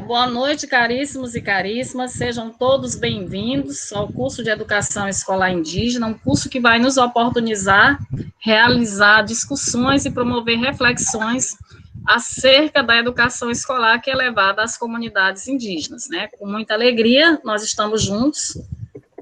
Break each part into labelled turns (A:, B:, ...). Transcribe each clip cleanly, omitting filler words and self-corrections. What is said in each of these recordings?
A: Boa noite, caríssimos e caríssimas, sejam todos bem-vindos ao curso de Educação Escolar Indígena, um curso que vai nos oportunizar realizar discussões e promover reflexões acerca da educação escolar que é levada às comunidades indígenas, né? Com muita alegria, nós estamos juntos.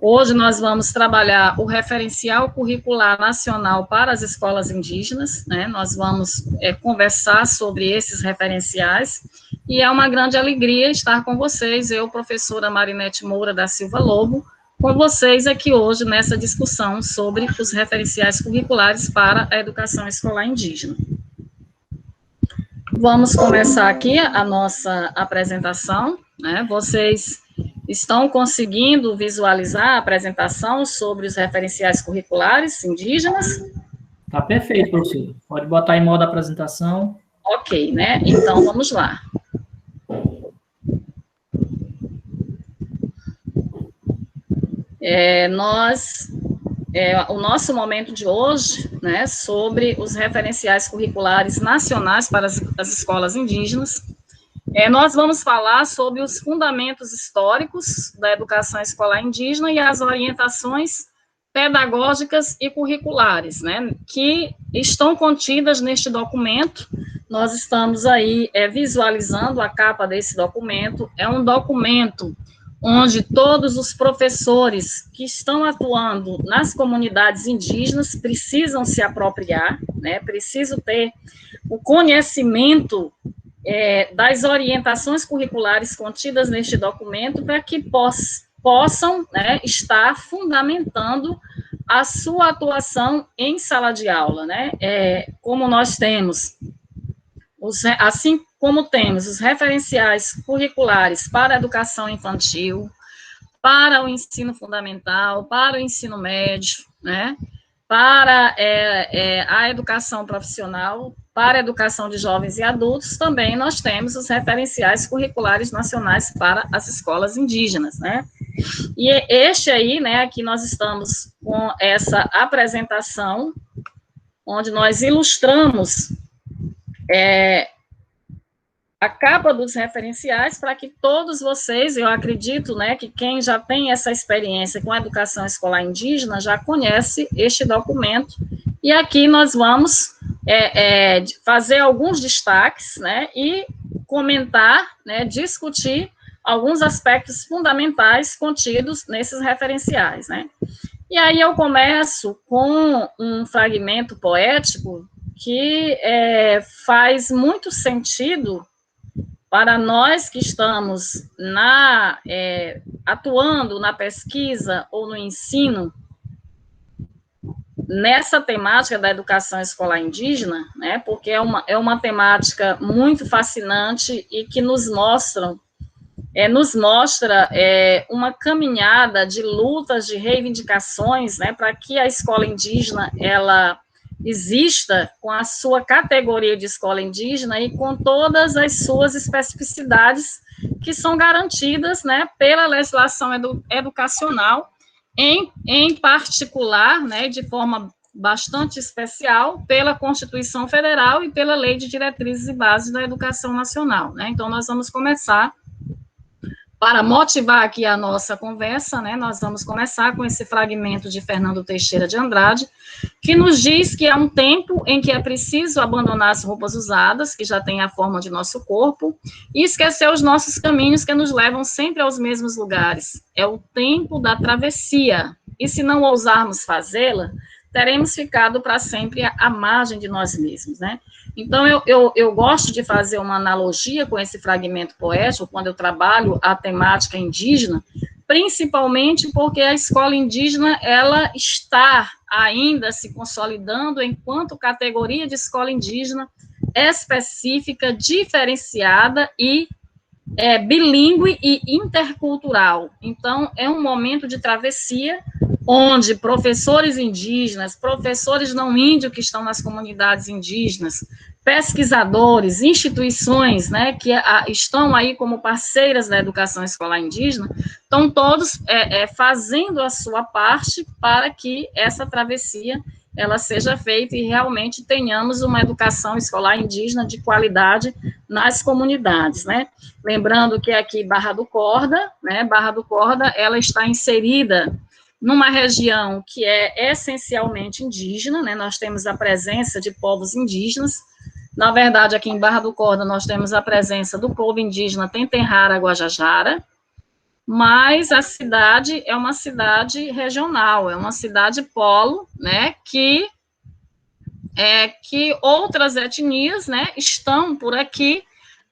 A: Hoje nós vamos trabalhar o referencial curricular nacional para as escolas indígenas, né? Nós vamos conversar sobre esses referenciais, e é uma grande alegria estar com vocês, eu, professora Marinete Moura da Silva Lobo, com vocês aqui hoje nessa discussão sobre os referenciais curriculares para a educação escolar indígena. Vamos começar aqui a nossa apresentação, né? Vocês estão conseguindo visualizar a apresentação sobre os referenciais curriculares indígenas?
B: Tá perfeito, professor. Pode botar em modo apresentação.
A: Ok, né? Então, vamos lá. O nosso momento de hoje, né, sobre os referenciais curriculares nacionais para as escolas indígenas, nós vamos falar sobre os fundamentos históricos da educação escolar indígena e as orientações pedagógicas e curriculares, né, que estão contidas neste documento. Nós estamos aí visualizando a capa desse documento. É um documento onde todos os professores que estão atuando nas comunidades indígenas precisam se apropriar, né, precisam ter o conhecimento das orientações curriculares contidas neste documento para que possam, né, estar fundamentando a sua atuação em sala de aula, né, como nós temos, assim como temos os referenciais curriculares para a educação infantil, para o ensino fundamental, para o ensino médio, né, para a educação profissional, para a educação de jovens e adultos, também nós temos os referenciais curriculares nacionais para as escolas indígenas, né. E este aí, né, aqui nós estamos com essa apresentação, onde nós ilustramos a capa dos referenciais para que todos vocês, eu acredito, né, que quem já tem essa experiência com a educação escolar indígena já conhece este documento, e aqui nós vamos fazer alguns destaques, né, e comentar, né, discutir alguns aspectos fundamentais contidos nesses referenciais, né. E aí eu começo com um fragmento poético que faz muito sentido para nós que estamos atuando na pesquisa ou no ensino nessa temática da educação escolar indígena, né, porque é uma temática muito fascinante e que nos mostra uma caminhada de lutas, de reivindicações, né, para que a escola indígena, ela exista com a sua categoria de escola indígena e com todas as suas especificidades que são garantidas, né, pela legislação educacional, em particular, né, de forma bastante especial, pela Constituição Federal e pela Lei de Diretrizes e Bases da Educação Nacional, né. Então, nós vamos começar. Para motivar aqui a nossa conversa, né, nós vamos começar com esse fragmento de Fernando Teixeira de Andrade, que nos diz que há um tempo em que é preciso abandonar as roupas usadas, que já têm a forma de nosso corpo, e esquecer os nossos caminhos que nos levam sempre aos mesmos lugares. É o tempo da travessia, e se não ousarmos fazê-la, teremos ficado para sempre à margem de nós mesmos, né? Então, eu gosto de fazer uma analogia com esse fragmento poético, quando eu trabalho a temática indígena, principalmente porque a escola indígena, ela está ainda se consolidando enquanto categoria de escola indígena específica, diferenciada e bilíngue e intercultural. Então, é um momento de travessia, onde professores indígenas, professores não índios que estão nas comunidades indígenas, pesquisadores, instituições, né, que estão aí como parceiras da educação escolar indígena, estão todos fazendo a sua parte para que essa travessia ela seja feita e realmente tenhamos uma educação escolar indígena de qualidade nas comunidades, né? Lembrando que aqui Barra do Corda, né? Barra do Corda, ela está inserida numa região que é essencialmente indígena, né? Nós temos a presença de povos indígenas. Na verdade, aqui em Barra do Corda, nós temos a presença do povo indígena Tentenrara Guajajara, mas a cidade é uma cidade regional, é uma cidade polo, né, que outras etnias, né, estão por aqui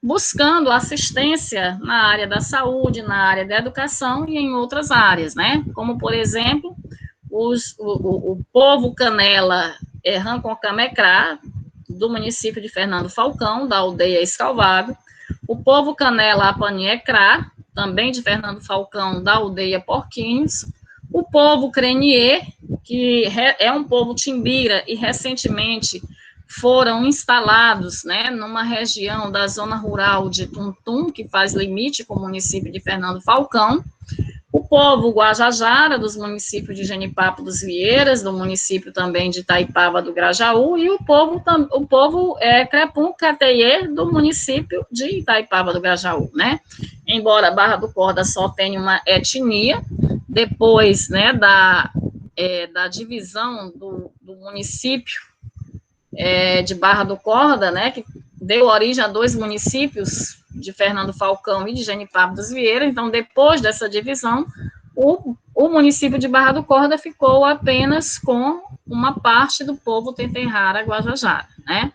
A: buscando assistência na área da saúde, na área da educação e em outras áreas, né, como, por exemplo, o povo Canela Ranconcamecrá, do município de Fernando Falcão, da aldeia Escalvado, o povo Canela Apaniecrá, também de Fernando Falcão, da aldeia Porquinhos, o povo Crenier, que é um povo timbira e recentemente foram instalados, né, numa região da zona rural de Tuntum, que faz limite com o município de Fernando Falcão, o povo Guajajara, dos municípios de Genipapo dos Vieiras, do município também de Itaipava do Grajaú, e o povo Crepum Cateiê, do município de Itaipava do Grajaú, né? Embora Barra do Corda só tenha uma etnia, depois, né, da divisão do município de Barra do Corda, né, que deu origem a 2 municípios, de Fernando Falcão e de Genipapo dos Vieiras. Então, depois dessa divisão, o município de Barra do Corda ficou apenas com uma parte do povo Tentenrara Guajajara, né?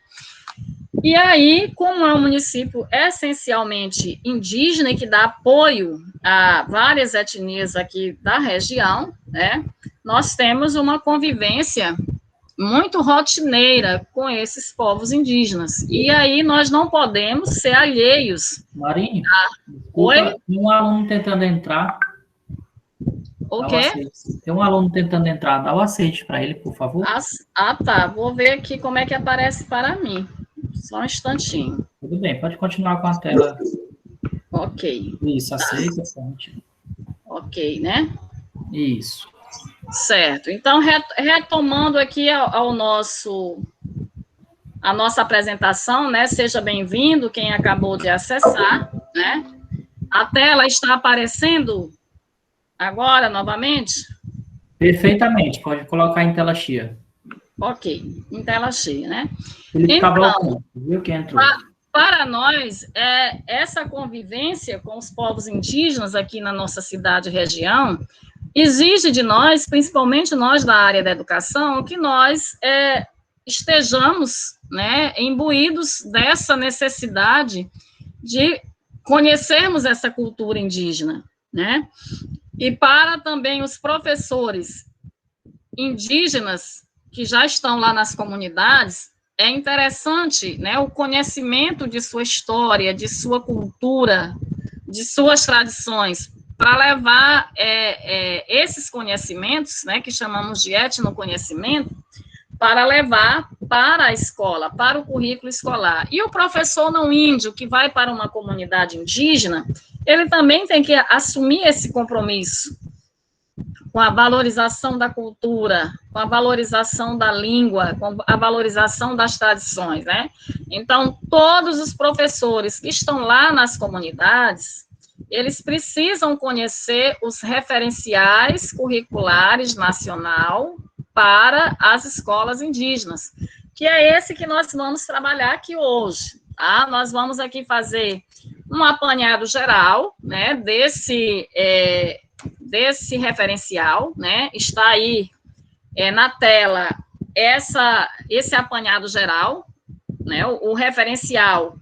A: E aí, como é um município essencialmente indígena e que dá apoio a várias etnias aqui da região, né, nós temos uma convivência muito rotineira com esses povos indígenas. E aí nós não podemos ser alheios.
B: Marinho, desculpa, tem um aluno tentando entrar.
A: O quê?
B: Tem um aluno tentando entrar, dá o aceite para ele, por favor.
A: Tá. Vou ver aqui como é que aparece para mim. Só um instantinho.
B: Tudo bem, pode continuar com a tela.
A: Ok.
B: Isso, aceita.
A: Ok, né?
B: Isso.
A: Certo. Então, retomando aqui a nossa apresentação, né? Seja bem-vindo quem acabou de acessar, né? A tela está aparecendo agora, novamente?
B: Perfeitamente, pode colocar em tela cheia.
A: Ok, em tela cheia, né?
B: Felipe Cavalcante, viu quem entrou?
A: Para nós, essa convivência com os povos indígenas aqui na nossa cidade e região exige de nós, principalmente nós da área da educação, que nós estejamos, né, imbuídos dessa necessidade de conhecermos essa cultura indígena, né? E para também os professores indígenas que já estão lá nas comunidades, é interessante, né, o conhecimento de sua história, de sua cultura, de suas tradições, para levar esses conhecimentos, né, que chamamos de etnoconhecimento, para levar para a escola, para o currículo escolar. E o professor não índio que vai para uma comunidade indígena, ele também tem que assumir esse compromisso com a valorização da cultura, com a valorização da língua, com a valorização das tradições, né? Então, todos os professores que estão lá nas comunidades, eles precisam conhecer os referenciais curriculares nacional para as escolas indígenas, que é esse que nós vamos trabalhar aqui hoje, tá? Nós vamos aqui fazer um apanhado geral, né, desse referencial, né? Está aí na tela esse apanhado geral, né? O referencial,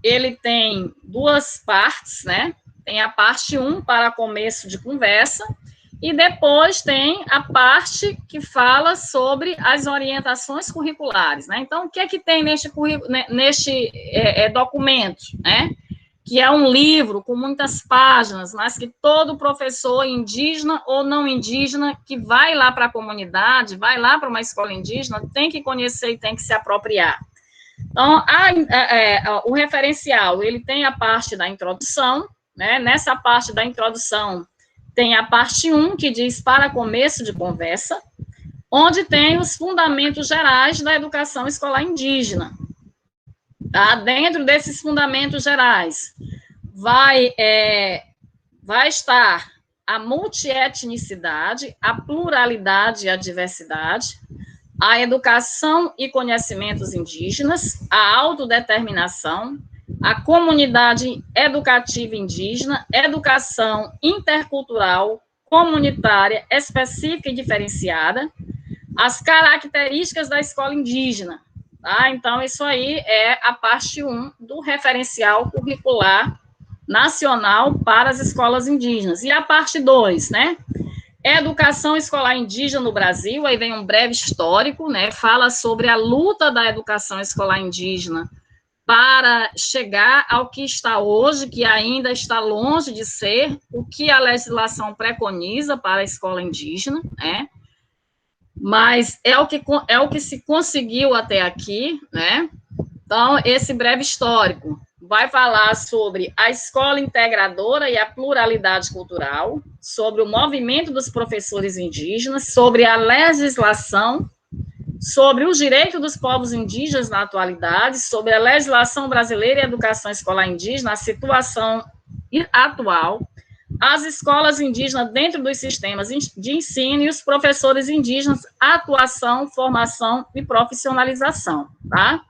A: ele tem 2 partes, né? Tem a parte 1 para começo de conversa, e depois tem a parte que fala sobre as orientações curriculares, né? Então, o que é que tem neste documento, né? Que é um livro com muitas páginas, mas que todo professor indígena ou não indígena que vai lá para a comunidade, vai lá para uma escola indígena, tem que conhecer e tem que se apropriar. Então, o referencial, ele tem a parte da introdução, né? Nessa parte da introdução, tem a parte 1, que diz para começo de conversa, onde tem os fundamentos gerais da educação escolar indígena. Tá? Dentro desses fundamentos gerais, vai estar a multietnicidade, a pluralidade e a diversidade, a educação e conhecimentos indígenas, a autodeterminação, a comunidade educativa indígena, educação intercultural, comunitária, específica e diferenciada, as características da escola indígena. Tá? Então, isso aí é a parte 1 do referencial curricular nacional para as escolas indígenas. E a parte 2, né? Educação escolar indígena no Brasil, aí vem um breve histórico, né? Fala sobre a luta da educação escolar indígena para chegar ao que está hoje, que ainda está longe de ser o que a legislação preconiza para a escola indígena, né? Mas é o que se conseguiu até aqui, né? Então, esse breve histórico vai falar sobre a escola integradora e a pluralidade cultural, sobre o movimento dos professores indígenas, sobre a legislação, sobre os direitos dos povos indígenas na atualidade, sobre a legislação brasileira e a educação escolar indígena, a situação atual, as escolas indígenas dentro dos sistemas de ensino e os professores indígenas, atuação, formação e profissionalização, tá?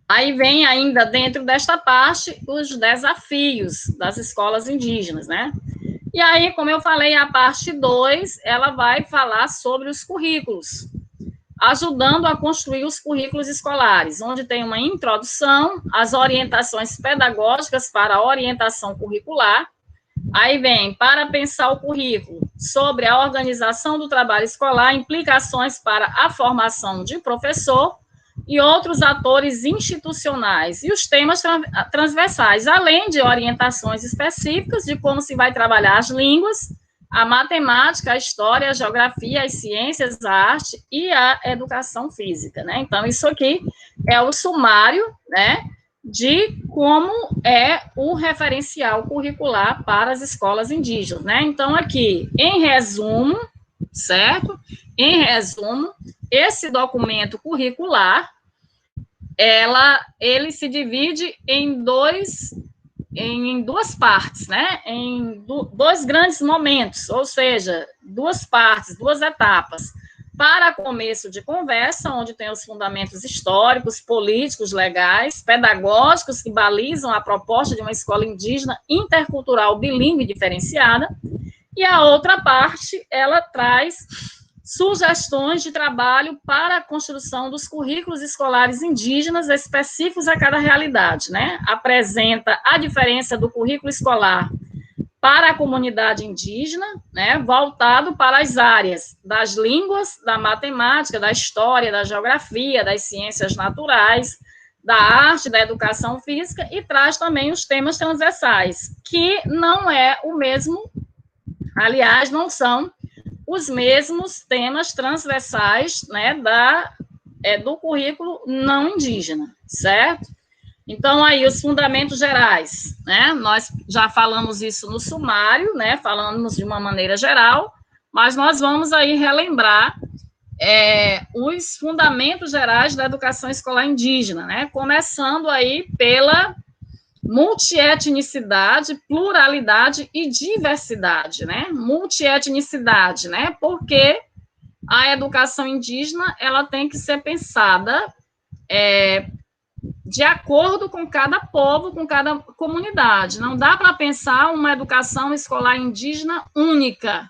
A: Aí vem ainda dentro desta parte os desafios das escolas indígenas, né? E aí, como eu falei, a parte 2, ela vai falar sobre os currículos, ajudando a construir os currículos escolares, onde tem uma introdução, as orientações pedagógicas para a orientação curricular. Aí vem, para pensar o currículo, sobre a organização do trabalho escolar, implicações para a formação de professor e outros atores institucionais, e os temas transversais, além de orientações específicas de como se vai trabalhar as línguas, a matemática, a história, a geografia, as ciências, a arte e a educação física, né? Então, isso aqui é o sumário, né, de como é o referencial curricular para as escolas indígenas, né? Então, aqui, em resumo, certo? Em resumo, esse documento curricular, ele se divide em duas partes, né? Em dois grandes momentos, ou seja, duas partes, duas etapas. Para começo de conversa, onde tem os fundamentos históricos, políticos, legais, pedagógicos, que balizam a proposta de uma escola indígena intercultural bilíngue diferenciada, e a outra parte, ela traz sugestões de trabalho para a construção dos currículos escolares indígenas específicos a cada realidade, né? Apresenta a diferença do currículo escolar para a comunidade indígena, né, voltado para as áreas das línguas, da matemática, da história, da geografia, das ciências naturais, da arte, da educação física, e traz também os temas transversais, que não é o mesmo, aliás, não são os mesmos temas transversais, né, do currículo não indígena, certo? Então, aí, os fundamentos gerais, né, nós já falamos isso no sumário, né, falamos de uma maneira geral, mas nós vamos aí relembrar os fundamentos gerais da educação escolar indígena, né, começando aí pela multietnicidade, pluralidade e diversidade, né? Multietnicidade, né? Porque a educação indígena, ela tem que ser pensada de acordo com cada povo, com cada comunidade. Não dá para pensar uma educação escolar indígena única,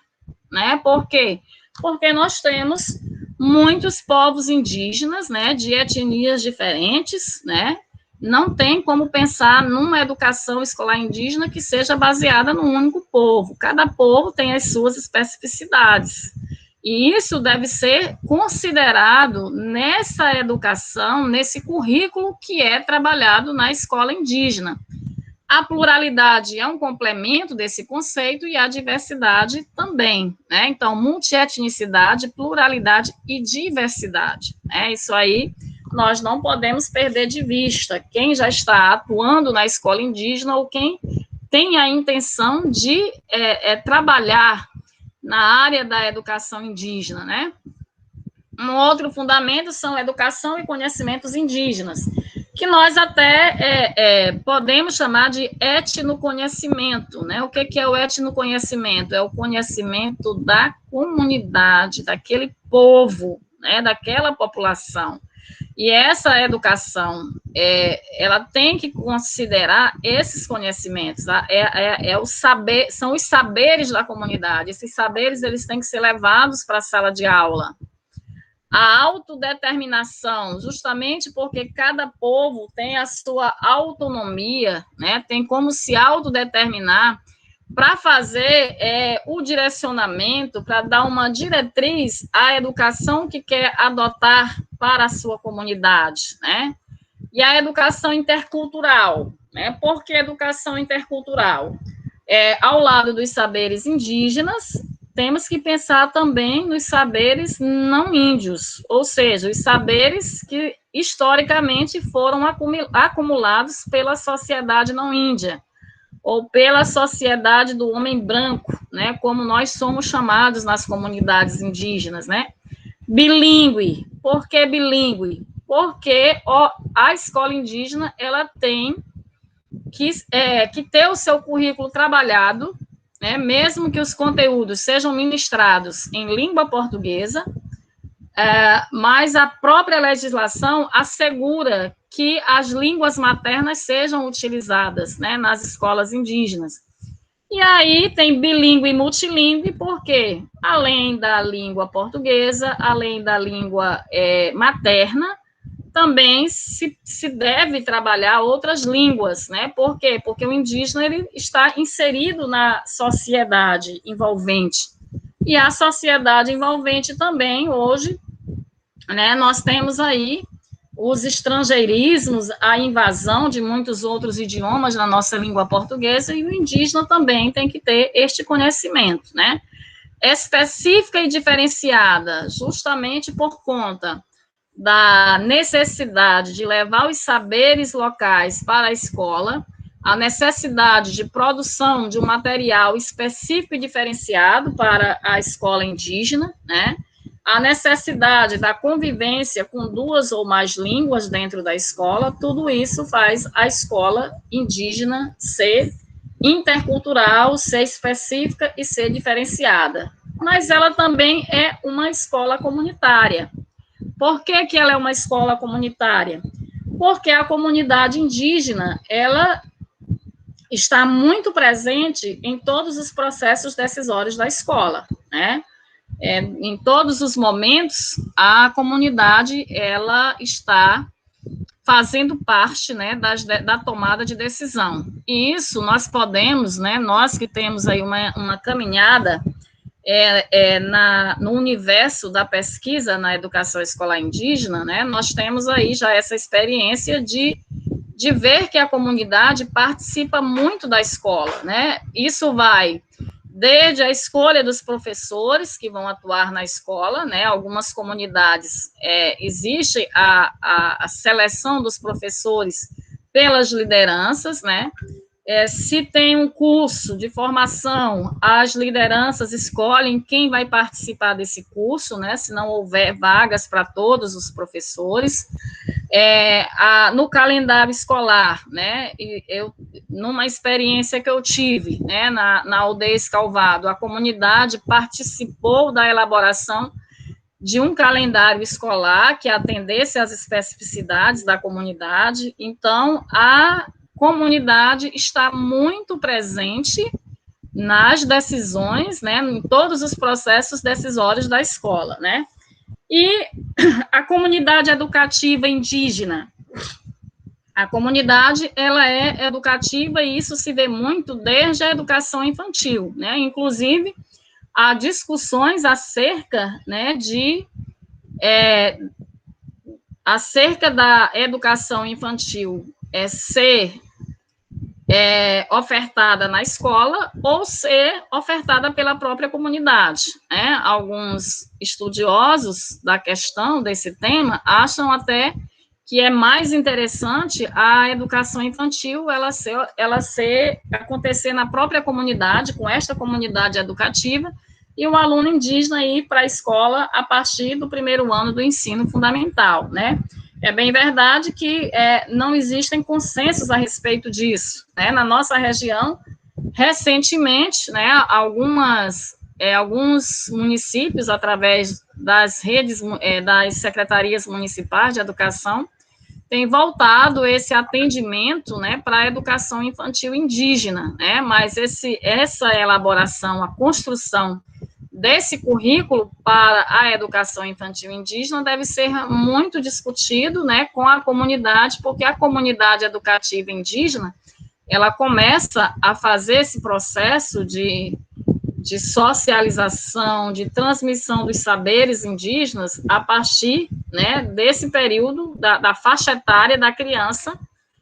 A: né? Por quê? Porque nós temos muitos povos indígenas, né? De etnias diferentes, né? Não tem como pensar numa educação escolar indígena que seja baseada num único povo. Cada povo tem as suas especificidades. E isso deve ser considerado nessa educação, nesse currículo que é trabalhado na escola indígena. A pluralidade é um complemento desse conceito e a diversidade também, né? Então, multietnicidade, pluralidade e diversidade, né? Isso aí nós não podemos perder de vista. Quem já está atuando na escola indígena ou quem tem a intenção de trabalhar na área da educação indígena, né? Um outro fundamento são educação e conhecimentos indígenas, que nós até podemos chamar de etnoconhecimento, né? O que é o etnoconhecimento? É o conhecimento da comunidade, daquele povo, né? Daquela população. E essa educação, ela tem que considerar esses conhecimentos, tá? São os saberes da comunidade. Esses saberes, eles têm que ser levados para a sala de aula. A autodeterminação, justamente porque cada povo tem a sua autonomia, né? Tem como se autodeterminar para fazer o direcionamento, para dar uma diretriz à educação que quer adotar para a sua comunidade, né? E a educação intercultural, né? Por que educação intercultural? Ao lado dos saberes indígenas, temos que pensar também nos saberes não índios, ou seja, os saberes que historicamente foram acumulados pela sociedade não índia, ou pela sociedade do homem branco, né, como nós somos chamados nas comunidades indígenas, né? Bilíngue. Por que bilíngue? Porque a escola indígena, ela tem que ter o seu currículo trabalhado, né, mesmo que os conteúdos sejam ministrados em língua portuguesa, mas a própria legislação assegura que as línguas maternas sejam utilizadas, né, nas escolas indígenas. E aí tem bilíngue e multilíngue, porque além da língua portuguesa, além da língua materna, também se deve trabalhar outras línguas, né? Por quê? Porque o indígena, ele está inserido na sociedade envolvente. E a sociedade envolvente também, hoje, né, nós temos aí os estrangeirismos, a invasão de muitos outros idiomas na nossa língua portuguesa, e o indígena também tem que ter este conhecimento, né? Específica e diferenciada, justamente por conta da necessidade de levar os saberes locais para a escola, a necessidade de produção de um material específico e diferenciado para a escola indígena, né? A necessidade da convivência com duas ou mais línguas dentro da escola, tudo isso faz a escola indígena ser intercultural, ser específica e ser diferenciada. Mas ela também é uma escola comunitária. Por que que ela é uma escola comunitária? Porque a comunidade indígena, ela está muito presente em todos os processos decisórios da escola, né? Em todos os momentos, a comunidade, ela está fazendo parte, né, da tomada de decisão. E isso nós podemos, né, nós que temos aí uma caminhada no universo da pesquisa na educação escolar indígena, né, nós temos aí já essa experiência de ver que a comunidade participa muito da escola, né? Isso vai desde a escolha dos professores que vão atuar na escola, né? Algumas comunidades existe a seleção dos professores pelas lideranças, né? Se tem um curso de formação, as lideranças escolhem quem vai participar desse curso, né? Se não houver vagas para todos os professores. No calendário escolar, né? Numa experiência que eu tive, né? Na aldeia Escalvado, a comunidade participou da elaboração de um calendário escolar que atendesse às especificidades da comunidade. Então, a comunidade está muito presente nas decisões, né, em todos os processos decisórios da escola, né? E a comunidade educativa indígena, a comunidade, ela é educativa, e isso se vê muito desde a educação infantil, né? Inclusive, há discussões acerca, né, acerca da educação infantil ser ofertada na escola ou ser ofertada pela própria comunidade, né? Alguns estudiosos da questão desse tema acham até que é mais interessante a educação infantil acontecer na própria comunidade, com esta comunidade educativa, e o aluno indígena ir para a escola a partir do primeiro ano do ensino fundamental, né? É bem verdade que não existem consensos a respeito disso, né? Na nossa região, recentemente, né, alguns municípios, através das redes, das secretarias municipais de educação, têm voltado esse atendimento, né, para a educação infantil indígena, né? Mas essa elaboração, a construção desse currículo para a educação infantil indígena deve ser muito discutido, né, com a comunidade, porque a comunidade educativa indígena, ela começa a fazer esse processo de socialização, de transmissão dos saberes indígenas a partir, né, desse período da faixa etária da criança,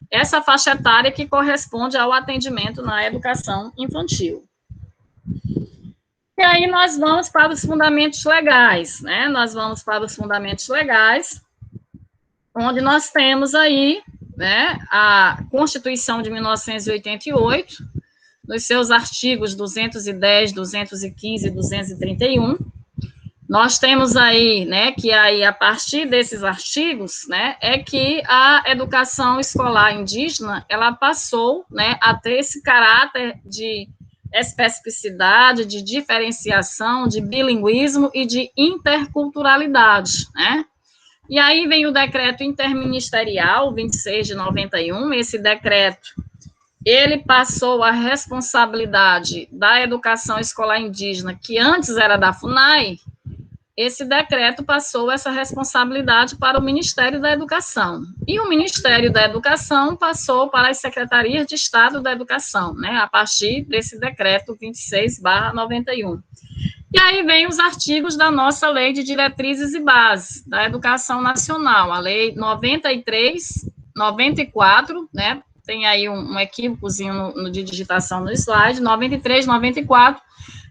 A: essa faixa etária que corresponde ao atendimento na educação infantil. E aí nós vamos para os fundamentos legais, né? Nós vamos para os fundamentos legais, onde nós temos aí, né, a Constituição de 1988, nos seus artigos 210, 215 e 231. Nós temos aí, né, que aí a partir desses artigos, né, é que a educação escolar indígena, ela passou, né, a ter esse caráter de especificidade, de diferenciação, de bilinguismo e de interculturalidade, né? E aí vem o decreto interministerial 26 de 91, esse decreto, ele passou a responsabilidade da educação escolar indígena, que antes era da FUNAI, esse decreto passou essa responsabilidade para o Ministério da Educação. E o Ministério da Educação passou para as Secretarias de Estado da Educação, né, a partir desse decreto 26/91. E aí vem os artigos da nossa Lei de Diretrizes e Bases da Educação Nacional, a Lei 93, 94, né, tem aí um equívocozinho de digitação no slide, 93, 94,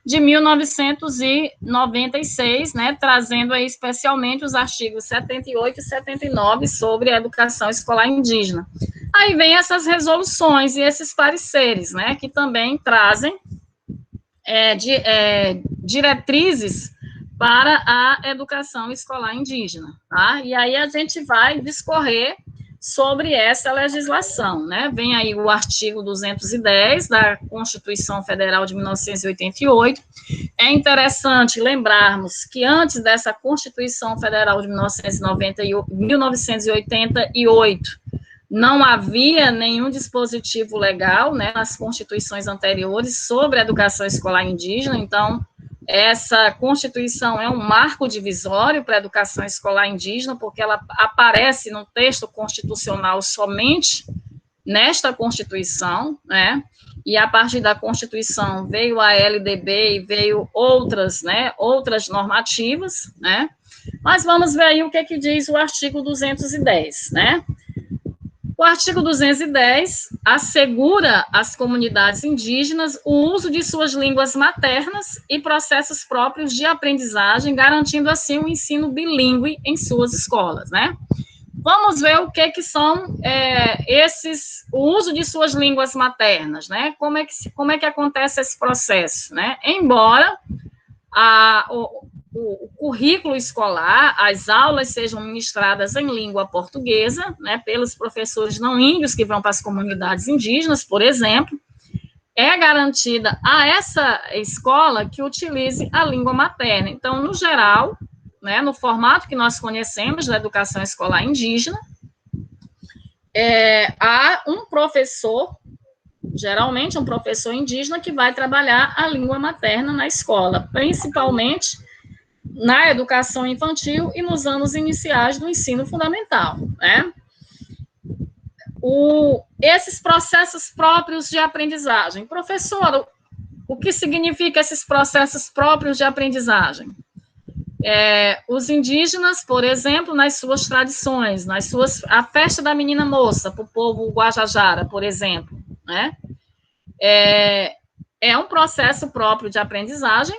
A: de 1996, né, trazendo aí especialmente os artigos 78 e 79 sobre a educação escolar indígena. Aí vem essas resoluções e esses pareceres, né, que também trazem diretrizes para a educação escolar indígena, tá? E aí a gente vai discorrer sobre essa legislação, né? Vem aí o artigo 210 da Constituição Federal de 1988. É interessante lembrarmos que antes dessa Constituição Federal de 1988, não havia nenhum dispositivo legal, né, nas constituições anteriores sobre a educação escolar indígena. Então, essa Constituição é um marco divisório para a educação escolar indígena, porque ela aparece no texto constitucional somente nesta Constituição, né? E a partir da Constituição veio a LDB e veio outras, né, outras normativas, né? Mas vamos ver aí o que diz o artigo 210, né? O artigo 210 assegura às comunidades indígenas o uso de suas línguas maternas e processos próprios de aprendizagem, garantindo assim um ensino bilíngue em suas escolas, né? Vamos ver o que são o uso de suas línguas maternas, né? Como é que acontece esse processo, né? Embora o currículo escolar, as aulas sejam ministradas em língua portuguesa, né, pelos professores não índios que vão para as comunidades indígenas, por exemplo, é garantida a essa escola que utilize a língua materna. Então, no geral, né, no formato que nós conhecemos da educação escolar indígena, há um professor, geralmente um professor indígena, que vai trabalhar a língua materna na escola, principalmente na educação infantil e nos anos iniciais do ensino fundamental, né? Esses processos próprios de aprendizagem. Professor, o que significa esses processos próprios de aprendizagem? Os indígenas, por exemplo, nas suas tradições, a festa da menina moça, para o povo Guajajara, por exemplo, né? É um processo próprio de aprendizagem.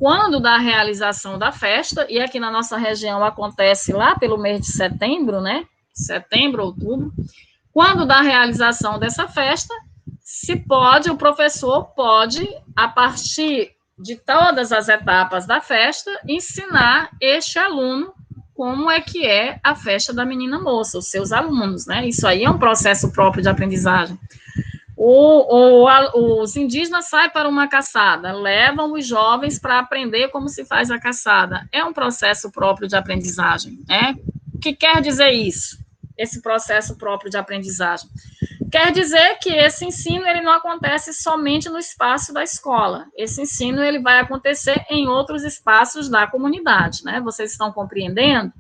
A: Quando da realização da festa, e aqui na nossa região acontece lá pelo mês de setembro, né? Setembro, outubro. Quando da realização dessa festa, o professor pode, a partir de todas as etapas da festa, ensinar este aluno como é que é a festa da menina moça, os seus alunos, né? Isso aí é um processo próprio de aprendizagem. Os indígenas saem para uma caçada, levam os jovens para aprender como se faz a caçada. É um processo próprio de aprendizagem, né? O que quer dizer isso? Esse processo próprio de aprendizagem. Quer dizer que esse ensino ele não acontece somente no espaço da escola. Esse ensino ele vai acontecer em outros espaços da comunidade, né? Vocês estão compreendendo?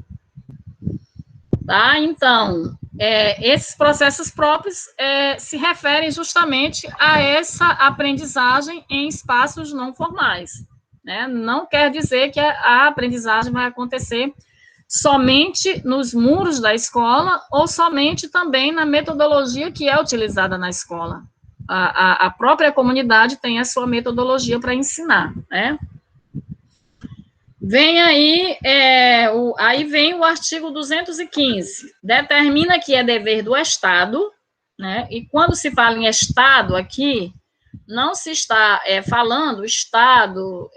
A: Tá? Então, esses processos próprios se referem justamente a essa aprendizagem em espaços não formais, né? Não quer dizer que a aprendizagem vai acontecer somente nos muros da escola ou somente também na metodologia que é utilizada na escola. A própria comunidade tem a sua metodologia para ensinar, né? Vem aí, aí vem o artigo 215, determina que é dever do Estado, né? E quando se fala em Estado aqui, não se está falando Estado,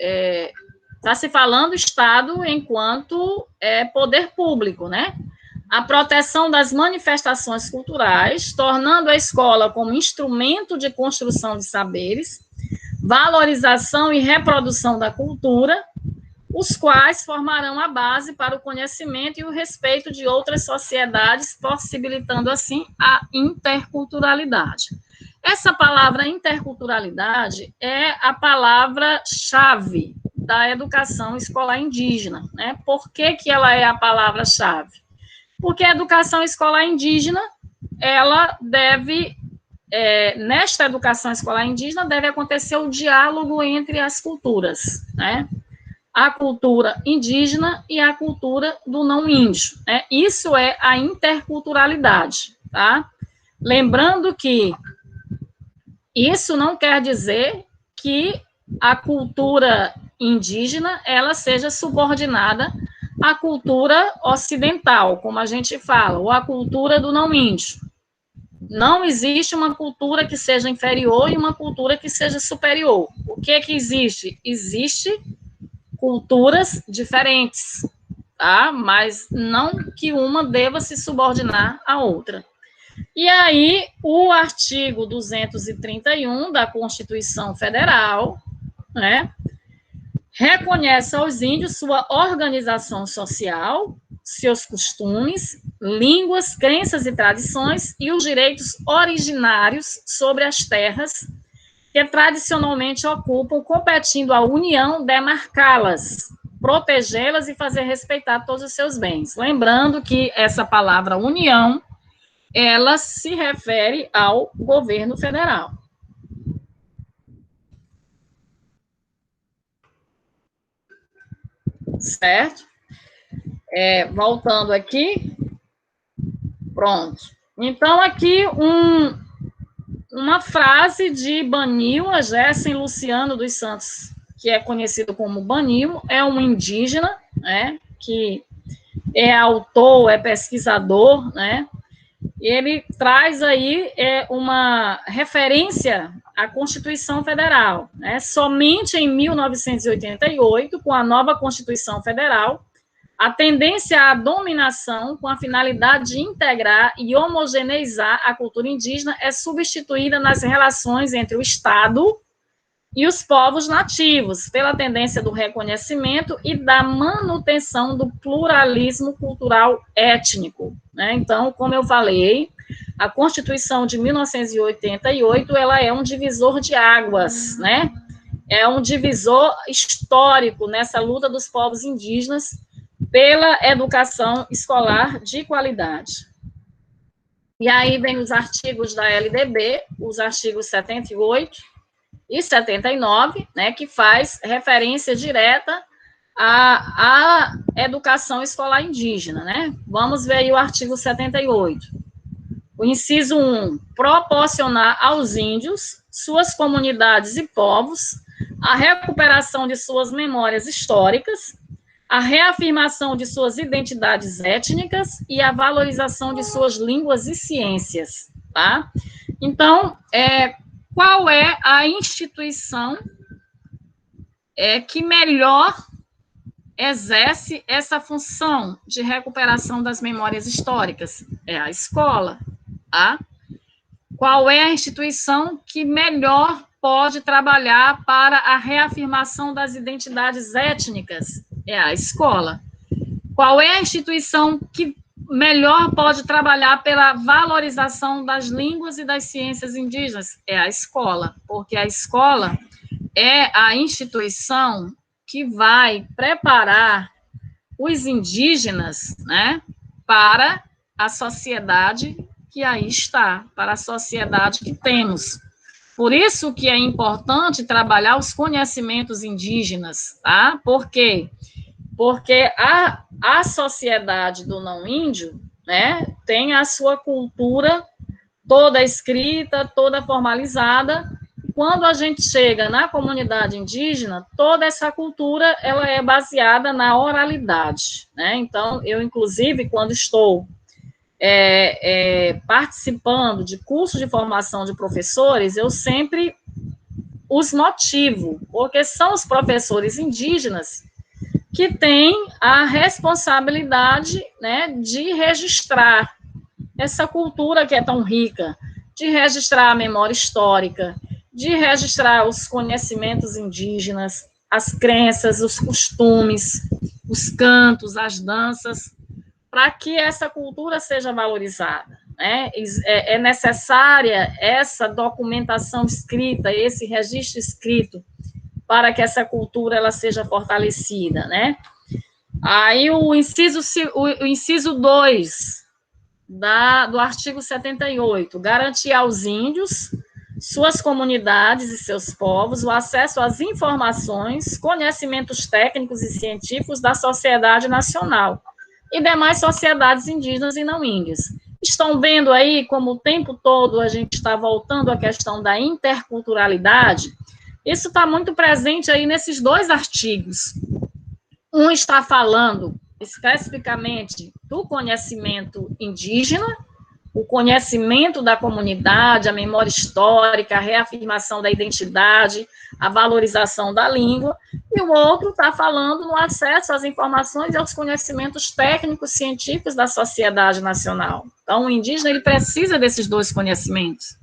A: está se falando Estado enquanto poder público, né? A proteção das manifestações culturais, tornando a escola como instrumento de construção de saberes, valorização e reprodução da cultura, os quais formarão a base para o conhecimento e o respeito de outras sociedades, possibilitando, assim, a interculturalidade. Essa palavra interculturalidade é a palavra-chave da educação escolar indígena, né? Por que que ela é a palavra-chave? Porque a educação escolar indígena, ela deve, nesta educação escolar indígena, deve acontecer o diálogo entre as culturas, né? A cultura indígena e a cultura do não índio, né? Isso é a interculturalidade, tá? Lembrando que isso não quer dizer que a cultura indígena ela seja subordinada à cultura ocidental, como a gente fala, ou à cultura do não índio. Não existe uma cultura que seja inferior e uma cultura que seja superior. O que que existe? Existe culturas diferentes, tá? Mas não que uma deva se subordinar à outra. E aí, o artigo 231 da Constituição Federal, né, reconhece aos índios sua organização social, seus costumes, línguas, crenças e tradições e os direitos originários sobre as terras que tradicionalmente ocupam, competindo à União demarcá-las, protegê-las e fazer respeitar todos os seus bens. Lembrando que essa palavra União, ela se refere ao governo federal. Certo? Voltando aqui. Pronto. Então, aqui uma frase de Banil, Gessen Luciano dos Santos, que é conhecido como Banil, é um indígena, né, que é autor, é pesquisador, né, ele traz aí uma referência à Constituição Federal, né, somente em 1988, com a nova Constituição Federal, a tendência à dominação com a finalidade de integrar e homogeneizar a cultura indígena é substituída nas relações entre o Estado e os povos nativos, pela tendência do reconhecimento e da manutenção do pluralismo cultural étnico, né? Então, como eu falei, a Constituição de 1988, ela é um divisor de águas, né? É um divisor histórico nessa luta dos povos indígenas pela educação escolar de qualidade. E aí vem os artigos da LDB, os artigos 78 e 79, né, que faz referência direta à educação escolar indígena, né? Vamos ver aí o artigo 78. O inciso 1, proporcionar aos índios, suas comunidades e povos, a recuperação de suas memórias históricas, a reafirmação de suas identidades étnicas e a valorização de suas línguas e ciências, tá? Então, qual é a instituição que melhor exerce essa função de recuperação das memórias históricas? É a escola. Tá? Qual é a instituição que melhor pode trabalhar para a reafirmação das identidades étnicas? É a escola. Qual é a instituição que melhor pode trabalhar pela valorização das línguas e das ciências indígenas? É a escola, porque a escola é a instituição que vai preparar os indígenas, né, para a sociedade que aí está, para a sociedade que temos. Por isso que é importante trabalhar os conhecimentos indígenas, tá? Por quê? Porque a sociedade do não-índio, né, tem a sua cultura toda escrita, toda formalizada. Quando a gente chega na comunidade indígena, toda essa cultura ela é baseada na oralidade, né? Então, eu, inclusive, quando estou participando de cursos de formação de professores, eu sempre os motivo, porque são os professores indígenas que têm a responsabilidade, né, de registrar essa cultura que é tão rica, de registrar a memória histórica, de registrar os conhecimentos indígenas, as crenças, os costumes, os cantos, as danças, para que essa cultura seja valorizada, né? É necessária essa documentação escrita, esse registro escrito, para que essa cultura ela seja fortalecida, né? Aí o inciso 2 do artigo 78, garantir aos índios, suas comunidades e seus povos o acesso às informações, conhecimentos técnicos e científicos da sociedade nacional e demais sociedades indígenas e não índias. Estão vendo aí como o tempo todo a gente está voltando à questão da interculturalidade? Isso está muito presente aí nesses dois artigos. Um está falando especificamente do conhecimento indígena, o conhecimento da comunidade, a memória histórica, a reafirmação da identidade, a valorização da língua, e o outro está falando no acesso às informações e aos conhecimentos técnicos, científicos da sociedade nacional. Então, o indígena ele precisa desses dois conhecimentos.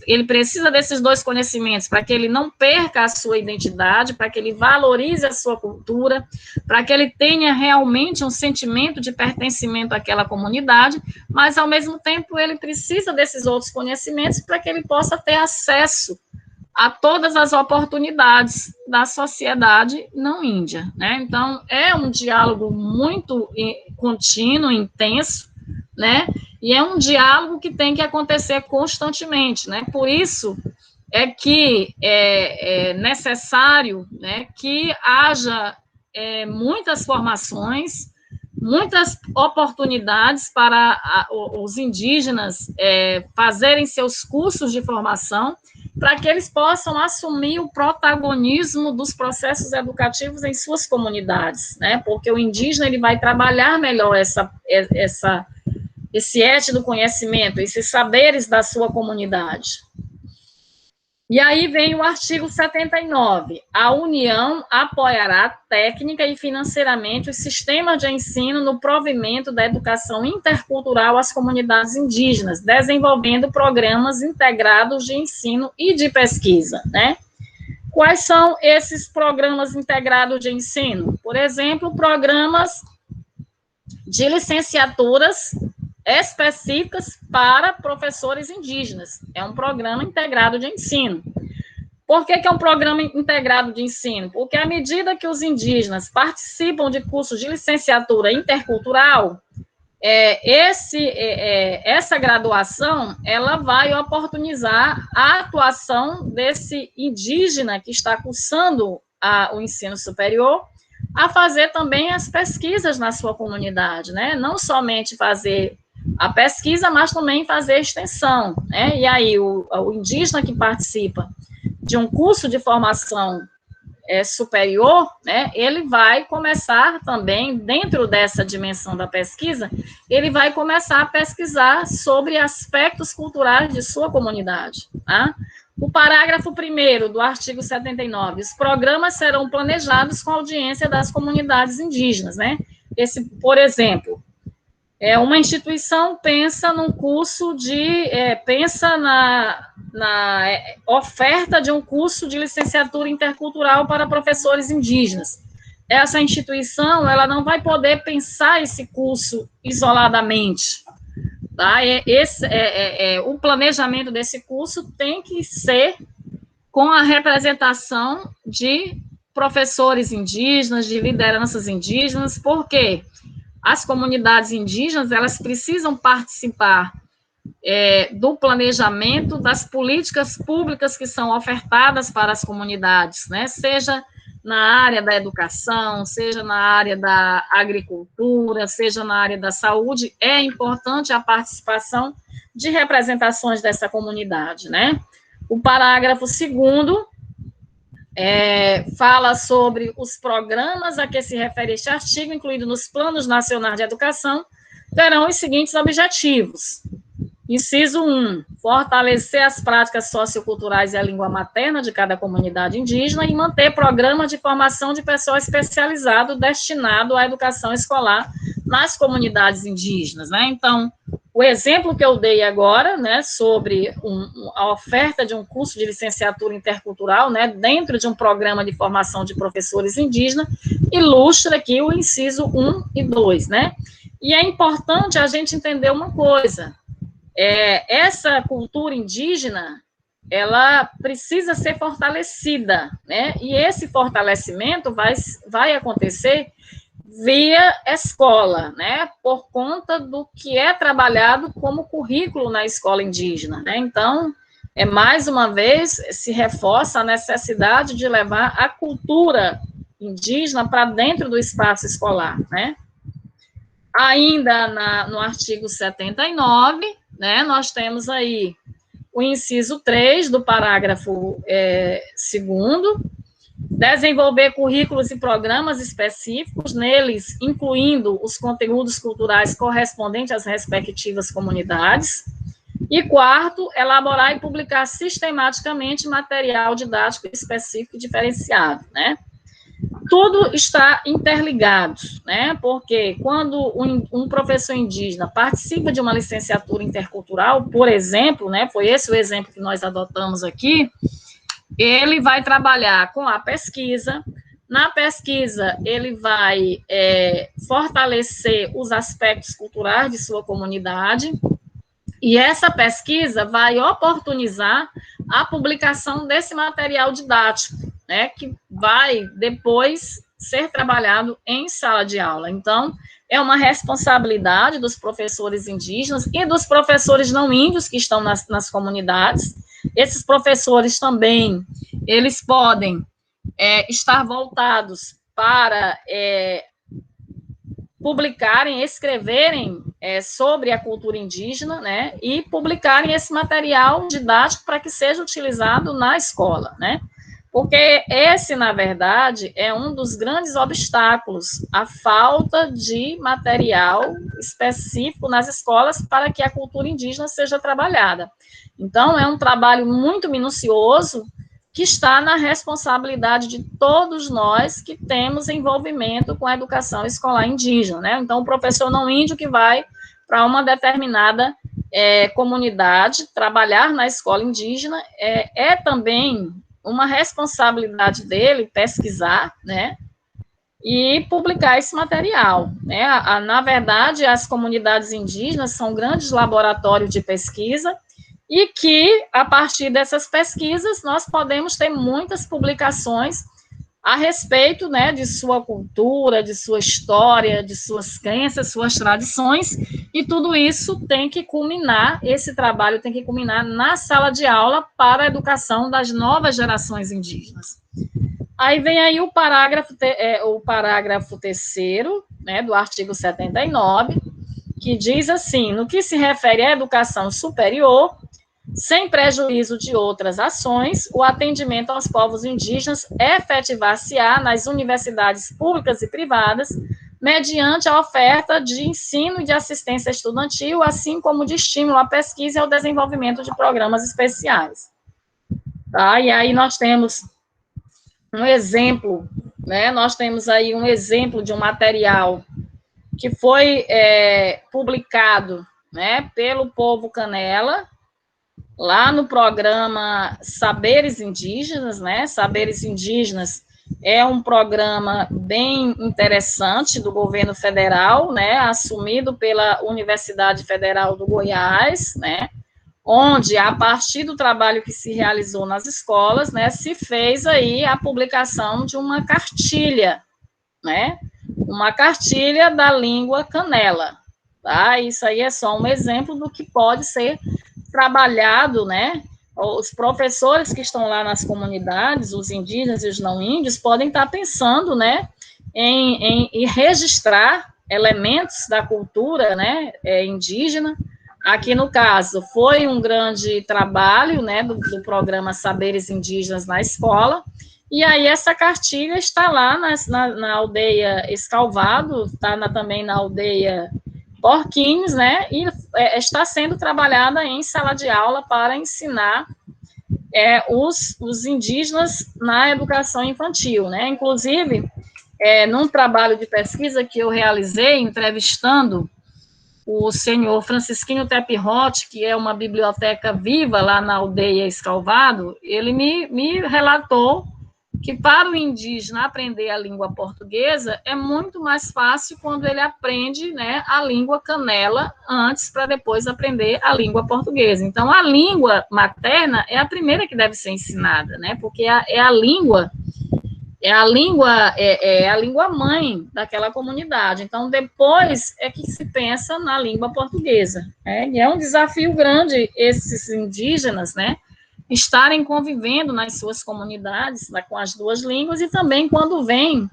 A: Ele precisa desses dois conhecimentos para que ele não perca a sua identidade, para que ele valorize a sua cultura, para que ele tenha realmente um sentimento de pertencimento àquela comunidade, mas, ao mesmo tempo, ele precisa desses outros conhecimentos para que ele possa ter acesso a todas as oportunidades da sociedade não índia, né? Então, é um diálogo muito contínuo, intenso, né? E é um diálogo que tem que acontecer constantemente, né? Por isso é que é necessário, né, que haja muitas formações, muitas oportunidades para os indígenas fazerem seus cursos de formação, para que eles possam assumir o protagonismo dos processos educativos em suas comunidades, né? Porque o indígena ele vai trabalhar melhor esse ete do conhecimento, esses saberes da sua comunidade. E aí vem o artigo 79. A União apoiará técnica e financeiramente os sistemas de ensino no provimento da educação intercultural às comunidades indígenas, desenvolvendo programas integrados de ensino e de pesquisa, né? Quais são esses programas integrados de ensino? Por exemplo, programas de licenciaturas específicas para professores indígenas. É um programa integrado de ensino. Por que é um programa integrado de ensino? Porque à medida que os indígenas participam de cursos de licenciatura intercultural, essa graduação ela vai oportunizar a atuação desse indígena que está cursando o ensino superior a fazer também as pesquisas na sua comunidade, né? Não somente fazer a pesquisa, mas também fazer extensão, né? E aí o indígena que participa de um curso de formação superior, né, ele vai começar também, dentro dessa dimensão da pesquisa, ele vai começar a pesquisar sobre aspectos culturais de sua comunidade, tá? O parágrafo 1º do artigo 79, os programas serão planejados com audiência das comunidades indígenas, né? Por exemplo, uma instituição pensa num curso pensa na oferta de um curso de licenciatura intercultural para professores indígenas. Essa instituição, ela não vai poder pensar esse curso isoladamente, tá? O planejamento desse curso tem que ser com a representação de professores indígenas, de lideranças indígenas, porque as comunidades indígenas, elas precisam participar do planejamento das políticas públicas que são ofertadas para as comunidades, né? Seja na área da educação, seja na área da agricultura, seja na área da saúde, é importante a participação de representações dessa comunidade, né? O parágrafo 2º fala sobre os programas a que se refere este artigo, incluído nos planos nacionais de educação, terão os seguintes objetivos. Inciso 1, fortalecer as práticas socioculturais e a língua materna de cada comunidade indígena e manter programas de formação de pessoal especializado destinado à educação escolar nas comunidades indígenas, né? Então, o exemplo que eu dei agora, né, sobre a oferta de um curso de licenciatura intercultural, né, dentro de um programa de formação de professores indígenas, ilustra aqui o inciso 1 e 2, né? E é importante a gente entender uma coisa, essa cultura indígena, ela precisa ser fortalecida, né? E esse fortalecimento vai acontecer via escola, né? Por conta do que é trabalhado como currículo na escola indígena, né? Então, mais uma vez, se reforça a necessidade de levar a cultura indígena para dentro do espaço escolar, né? Ainda no artigo 79, né, nós temos aí o inciso 3 do parágrafo 2º, desenvolver currículos e programas específicos, neles incluindo os conteúdos culturais correspondentes às respectivas comunidades. E 4º, elaborar e publicar sistematicamente material didático específico e diferenciado, né? Tudo está interligado, né? Porque quando um professor indígena participa de uma licenciatura intercultural, por exemplo, né? Foi esse o exemplo que nós adotamos aqui. Ele vai trabalhar com a pesquisa. Na pesquisa, ele vai fortalecer os aspectos culturais de sua comunidade. E essa pesquisa vai oportunizar a publicação desse material didático, né, que vai depois ser trabalhado em sala de aula. Então, é uma responsabilidade dos professores indígenas e dos professores não índios que estão nas comunidades. Esses professores também, eles podem estar voltados para publicarem, escreverem sobre a cultura indígena, né, e publicarem esse material didático para que seja utilizado na escola, né, porque esse, na verdade, é um dos grandes obstáculos, a falta de material específico nas escolas para que a cultura indígena seja trabalhada. Então, é um trabalho muito minucioso que está na responsabilidade de todos nós que temos envolvimento com a educação escolar indígena, né? Então, o professor não índio que vai para uma determinada comunidade trabalhar na escola indígena é também uma responsabilidade dele pesquisar, né? E publicar esse material, né? Na verdade, as comunidades indígenas são grandes laboratórios de pesquisa e que, a partir dessas pesquisas, nós podemos ter muitas publicações a respeito, né, de sua cultura, de sua história, de suas crenças, suas tradições, e tudo isso tem que culminar, esse trabalho tem que culminar na sala de aula para a educação das novas gerações indígenas. Aí vem aí o parágrafo 3º, né, do artigo 79, que diz assim: no que se refere à educação superior, sem prejuízo de outras ações, o atendimento aos povos indígenas efetivar-se-á nas universidades públicas e privadas, mediante a oferta de ensino e de assistência estudantil, assim como de estímulo à pesquisa e ao desenvolvimento de programas especiais. Tá? E aí nós temos um exemplo, né? Nós temos aí um exemplo de um material que foi publicado, né, pelo Povo Canela, lá no programa Saberes Indígenas, né? Saberes Indígenas é um programa bem interessante do governo federal, né? Assumido pela Universidade Federal do Goiás, né? Onde, a partir do trabalho que se realizou nas escolas, né, se fez aí a publicação de uma cartilha, né? Uma cartilha da língua canela, tá? Isso aí é só um exemplo do que pode ser trabalhado, né? Os professores que estão lá nas comunidades, os indígenas e os não índios, podem estar pensando, né, em registrar elementos da cultura, né, indígena. Aqui, no caso, foi um grande trabalho, né, do programa Saberes Indígenas na escola, e aí essa cartilha está lá na aldeia Escalvado, está também na aldeia Porquinhos, né, e está sendo trabalhada em sala de aula para ensinar os indígenas na educação infantil, né, inclusive, num trabalho de pesquisa que eu realizei, entrevistando o senhor Francisquinho Tepirote, que é uma biblioteca viva lá na aldeia Escalvado, ele me relatou que para o indígena aprender a língua portuguesa é muito mais fácil quando ele aprende, né, a língua canela antes para depois aprender a língua portuguesa. Então, a língua materna é a primeira que deve ser ensinada, né, porque é a língua mãe daquela comunidade. Então, depois é que se pensa na língua portuguesa. E é um desafio grande esses indígenas, né, estarem convivendo nas suas comunidades, né, com as duas línguas, e também quando vêm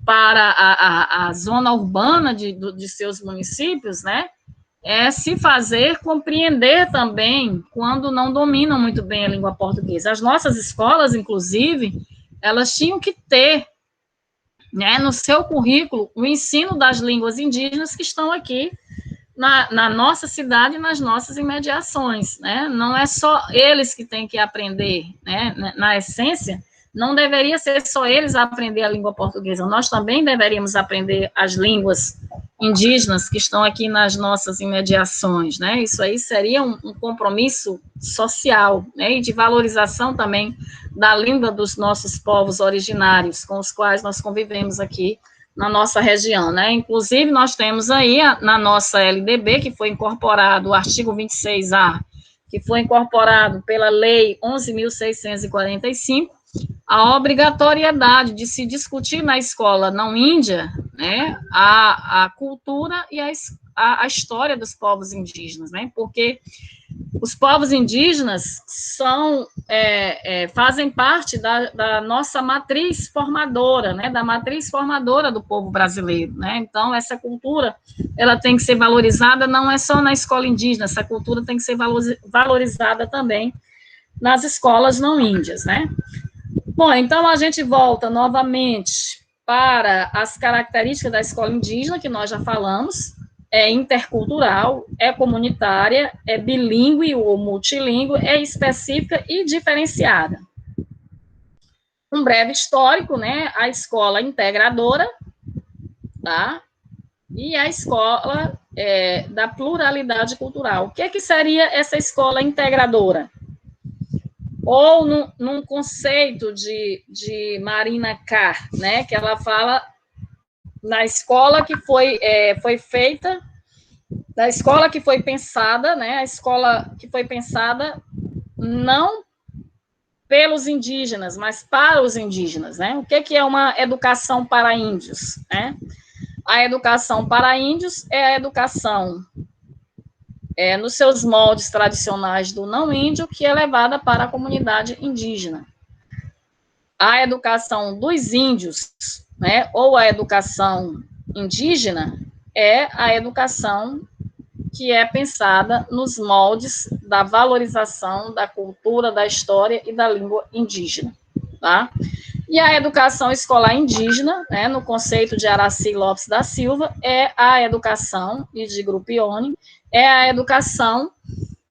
A: para a zona urbana de seus municípios, né, se fazer compreender também quando não dominam muito bem a língua portuguesa. As nossas escolas, inclusive, elas tinham que ter, né, no seu currículo o ensino das línguas indígenas que estão aqui na nossa cidade e nas nossas imediações, né? Não é só eles que têm que aprender, né? Na essência, não deveria ser só eles aprender a língua portuguesa, nós também deveríamos aprender as línguas indígenas que estão aqui nas nossas imediações, né? Isso aí seria um compromisso social, né? E de valorização também da língua dos nossos povos originários, com os quais nós convivemos aqui na nossa região, né? Inclusive, nós temos aí na nossa LDB, que foi incorporado o artigo 26A, que foi incorporado pela Lei 11.645, a obrigatoriedade de se discutir na escola não índia, né, a cultura e a história dos povos indígenas, né? Porque os povos indígenas fazem parte da nossa matriz formadora, né, da matriz formadora do povo brasileiro, né? Então, essa cultura, ela tem que ser valorizada, não é só na escola indígena, essa cultura tem que ser valorizada também nas escolas não índias, né? Bom, então a gente volta novamente para as características da escola indígena, que nós já falamos. É intercultural, é comunitária, é bilíngue ou multilíngue, é específica e diferenciada. Um breve histórico, né? A escola integradora, tá? E a escola da pluralidade cultural. O que seria essa escola integradora? Ou num conceito de Marina Carr, né? Que ela fala na escola que foi feita, da escola que foi pensada, né, a escola que foi pensada não pelos indígenas, mas para os indígenas, né? O que é uma educação para índios, né? A educação para índios é a educação nos seus moldes tradicionais do não índio, que é levada para a comunidade indígena. A educação dos índios, né, ou a educação indígena, é a educação que é pensada nos moldes da valorização da cultura, da história e da língua indígena, tá? E a educação escolar indígena, né, no conceito de Araci Lopes da Silva, é a educação, e de Gruppioni, é a educação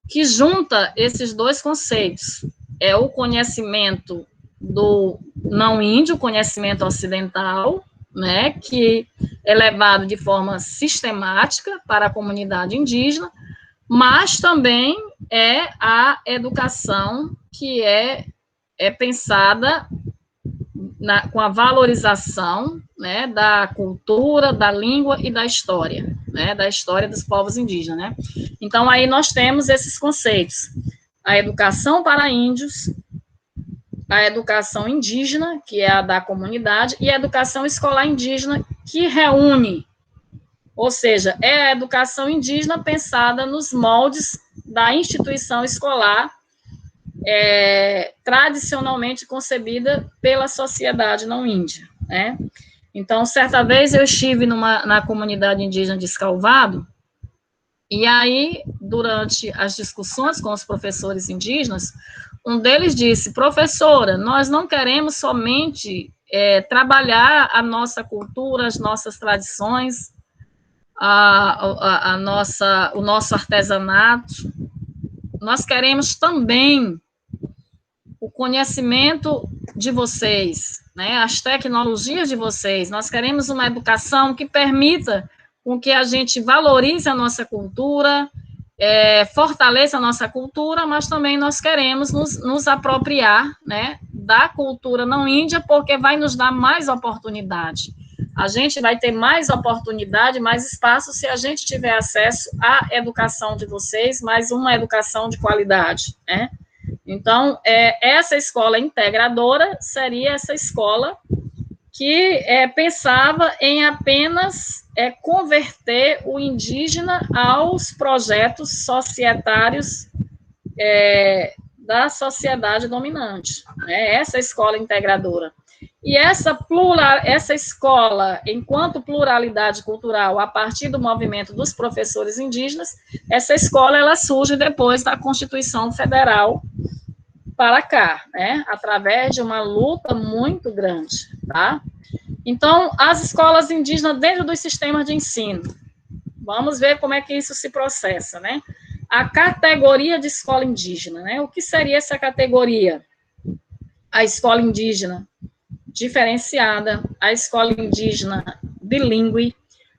A: que junta esses dois conceitos, é o conhecimento do não índio, conhecimento ocidental, né, que é levado de forma sistemática para a comunidade indígena, mas também é a educação que é pensada com a valorização, né, da cultura, da língua e da história, né, da história dos povos indígenas, né. Então, aí nós temos esses conceitos: a educação para índios, a educação indígena, que é a da comunidade, e a educação escolar indígena, que reúne, ou seja, é a educação indígena pensada nos moldes da instituição escolar, tradicionalmente concebida pela sociedade não índia, né? Então, certa vez eu estive na comunidade indígena de Escalvado, e aí, durante as discussões com os professores indígenas, um deles disse: professora, nós não queremos somente trabalhar a nossa cultura, as nossas tradições, o nosso artesanato, nós queremos também o conhecimento de vocês, né, as tecnologias de vocês. Nós queremos uma educação que permita com que a gente valorize a nossa cultura, fortaleça a nossa cultura, mas também nós queremos nos apropriar, né, da cultura não índia, porque vai nos dar mais oportunidade. A gente vai ter mais oportunidade, mais espaço, se a gente tiver acesso à educação de vocês, mais uma educação de qualidade, né? Então, essa escola integradora seria essa escola que pensava em apenas converter o indígena aos projetos societários da sociedade dominante, né? Essa escola integradora. E essa escola, enquanto pluralidade cultural, a partir do movimento dos professores indígenas, essa escola ela surge depois da Constituição Federal para cá, né? Através de uma luta muito grande, tá? Então, as escolas indígenas dentro dos sistemas de ensino. Vamos ver como é que isso se processa, né? A categoria de escola indígena, né? O que seria essa categoria? A escola indígena diferenciada, a escola indígena bilíngue,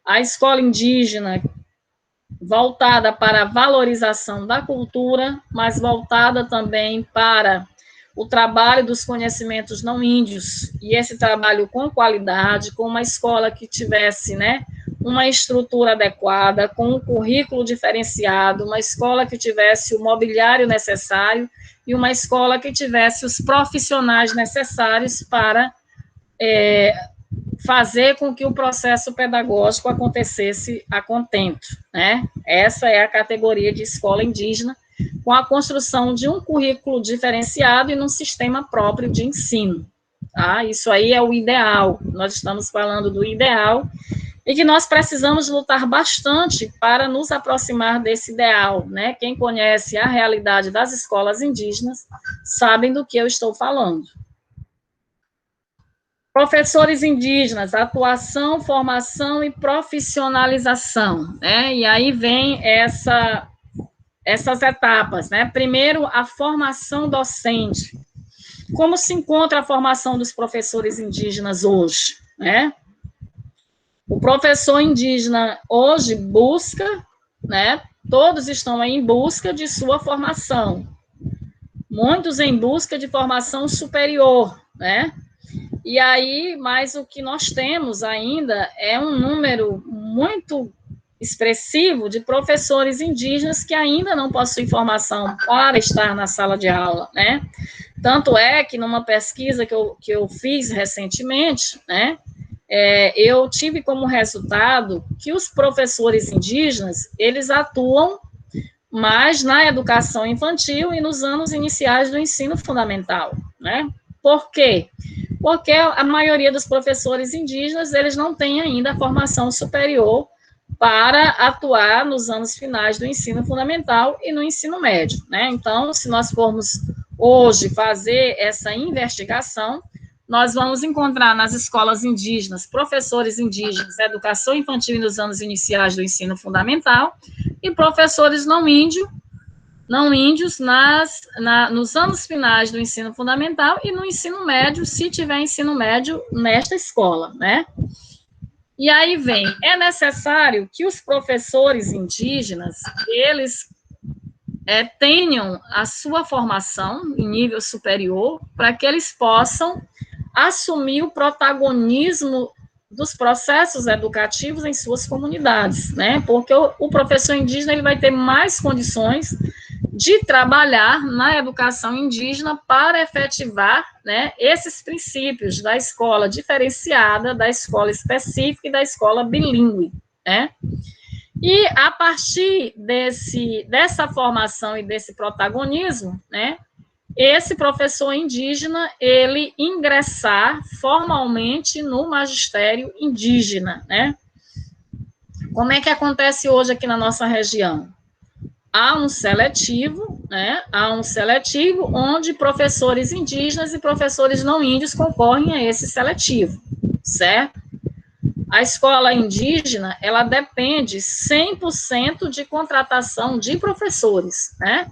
A: a escola indígena voltada para a valorização da cultura, mas voltada também para o trabalho dos conhecimentos não índios, e esse trabalho com qualidade, com uma escola que tivesse, né, uma estrutura adequada, com um currículo diferenciado, uma escola que tivesse o mobiliário necessário e uma escola que tivesse os profissionais necessários para fazer com que o processo pedagógico acontecesse a contento, né? Essa é a categoria de escola indígena, com a construção de um currículo diferenciado e num sistema próprio de ensino, tá? Isso aí é o ideal, nós estamos falando do ideal, e que nós precisamos lutar bastante para nos aproximar desse ideal, né? Quem conhece a realidade das escolas indígenas sabem do que eu estou falando. Professores indígenas, atuação, formação e profissionalização, né? E aí vem essas etapas, né? Primeiro, a formação docente. Como se encontra a formação dos professores indígenas hoje, né? O professor indígena hoje busca, né? Todos estão aí em busca de sua formação. Muitos em busca de formação superior, né? E aí, mas o que nós temos ainda é um número muito expressivo de professores indígenas que ainda não possuem formação para estar na sala de aula, né? Tanto é que numa pesquisa que eu fiz recentemente, né, eu tive como resultado que os professores indígenas, eles atuam mais na educação infantil e nos anos iniciais do ensino fundamental, né? Por quê? Porque a maioria dos professores indígenas, eles não têm ainda a formação superior para atuar nos anos finais do ensino fundamental e no ensino médio, né? Então, se nós formos hoje fazer essa investigação, nós vamos encontrar nas escolas indígenas, professores indígenas, educação infantil nos anos iniciais do ensino fundamental, e professores não índios não índios nos anos finais do ensino fundamental e no ensino médio, se tiver ensino médio nesta escola, né? E aí vem, é necessário que os professores indígenas, eles tenham a sua formação em nível superior, para que eles possam assumir o protagonismo dos processos educativos em suas comunidades, né? Porque o professor indígena ele vai ter mais condições de trabalhar na educação indígena para efetivar, né, esses princípios da escola diferenciada, da escola específica e da escola bilíngue, né? E a partir dessa formação e desse protagonismo, né, esse professor indígena, ele ingressar formalmente no magistério indígena, né? Como é que acontece hoje aqui na nossa região? Há um seletivo, né? Há um seletivo onde professores indígenas e professores não índios concorrem a esse seletivo, certo? A escola indígena, ela depende 100% de contratação de professores, né?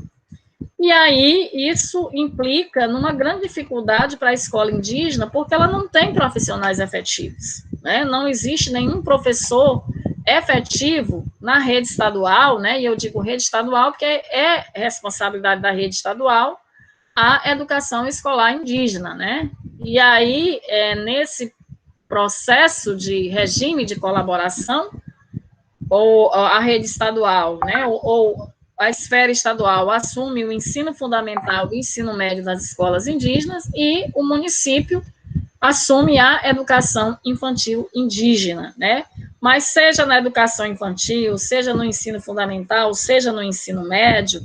A: E aí, isso implica numa grande dificuldade para a escola indígena, porque ela não tem profissionais efetivos, né? Não existe nenhum professor efetivo na rede estadual, né? E eu digo rede estadual porque é responsabilidade da rede estadual a educação escolar indígena, né? E aí, nesse processo de regime de colaboração, ou a rede estadual, né? Ou a esfera estadual assume o ensino fundamental e o ensino médio das escolas indígenas e o município assume a educação infantil indígena, né? Mas seja na educação infantil, seja no ensino fundamental, seja no ensino médio,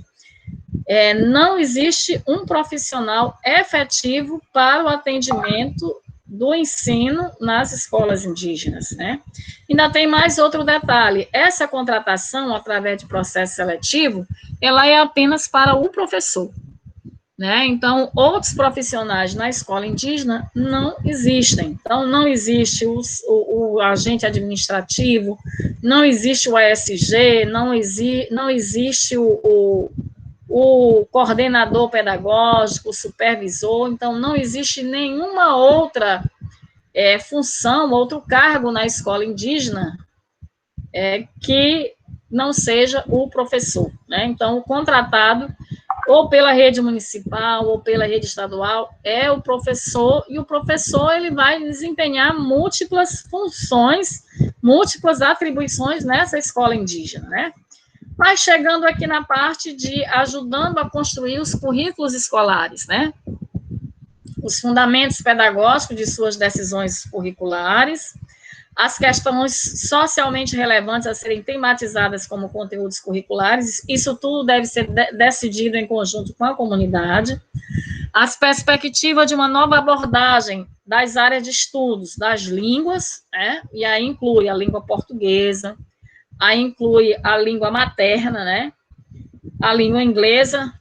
A: não existe um profissional efetivo para o atendimento do ensino nas escolas indígenas, né? Ainda tem mais outro detalhe, essa contratação, através de processo seletivo, ela é apenas para o professor, né? Então, outros profissionais na escola indígena não existem. Então, não existe o agente administrativo, não existe o ASG, não existe o coordenador pedagógico, o supervisor, então não existe nenhuma outra função, outro cargo na escola indígena que não seja o professor, né? Então, o contratado, ou pela rede municipal, ou pela rede estadual, é o professor, e o professor ele vai desempenhar múltiplas funções, múltiplas atribuições nessa escola indígena, né? Mas chegando aqui na parte de ajudando a construir os currículos escolares, né? Os fundamentos pedagógicos de suas decisões curriculares, as questões socialmente relevantes a serem tematizadas como conteúdos curriculares, isso tudo deve ser decidido em conjunto com a comunidade, as perspectivas de uma nova abordagem das áreas de estudos das línguas, né? E aí inclui a língua portuguesa, aí inclui a língua materna, né? A língua inglesa,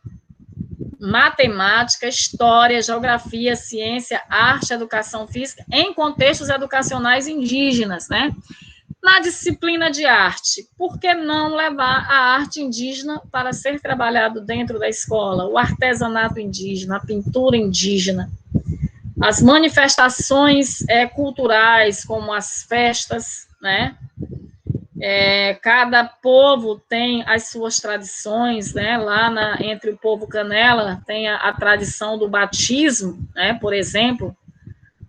A: matemática, história, geografia, ciência, arte, educação física, em contextos educacionais indígenas, né? Na disciplina de arte, por que não levar a arte indígena para ser trabalhado dentro da escola? O artesanato indígena, a pintura indígena, as manifestações culturais, como as festas, né? Cada povo tem as suas tradições, né? Lá entre o povo Canela tem a tradição do batismo, né? Por exemplo,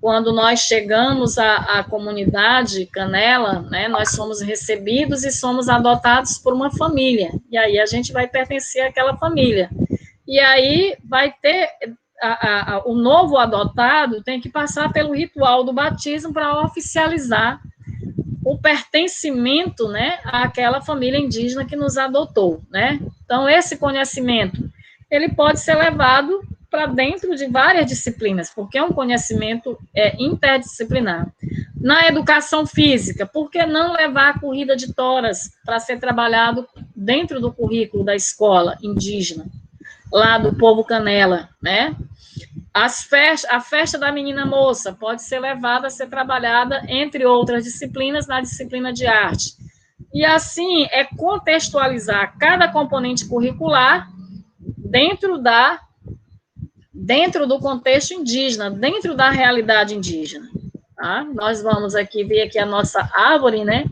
A: quando nós chegamos à comunidade Canela, né? Nós somos recebidos e somos adotados por uma família, e aí a gente vai pertencer àquela família, e aí vai ter o novo adotado tem que passar pelo ritual do batismo para oficializar o pertencimento, né, àquela família indígena que nos adotou, né? Então, esse conhecimento, ele pode ser levado para dentro de várias disciplinas, porque é um conhecimento interdisciplinar. Na educação física, por que não levar a corrida de toras para ser trabalhado dentro do currículo da escola indígena, lá do povo Canela, né? A festa da menina moça pode ser levada a ser trabalhada, entre outras disciplinas, na disciplina de arte. E assim, contextualizar cada componente curricular dentro do contexto indígena, dentro da realidade indígena. Tá? Nós vamos aqui ver aqui a nossa árvore, né,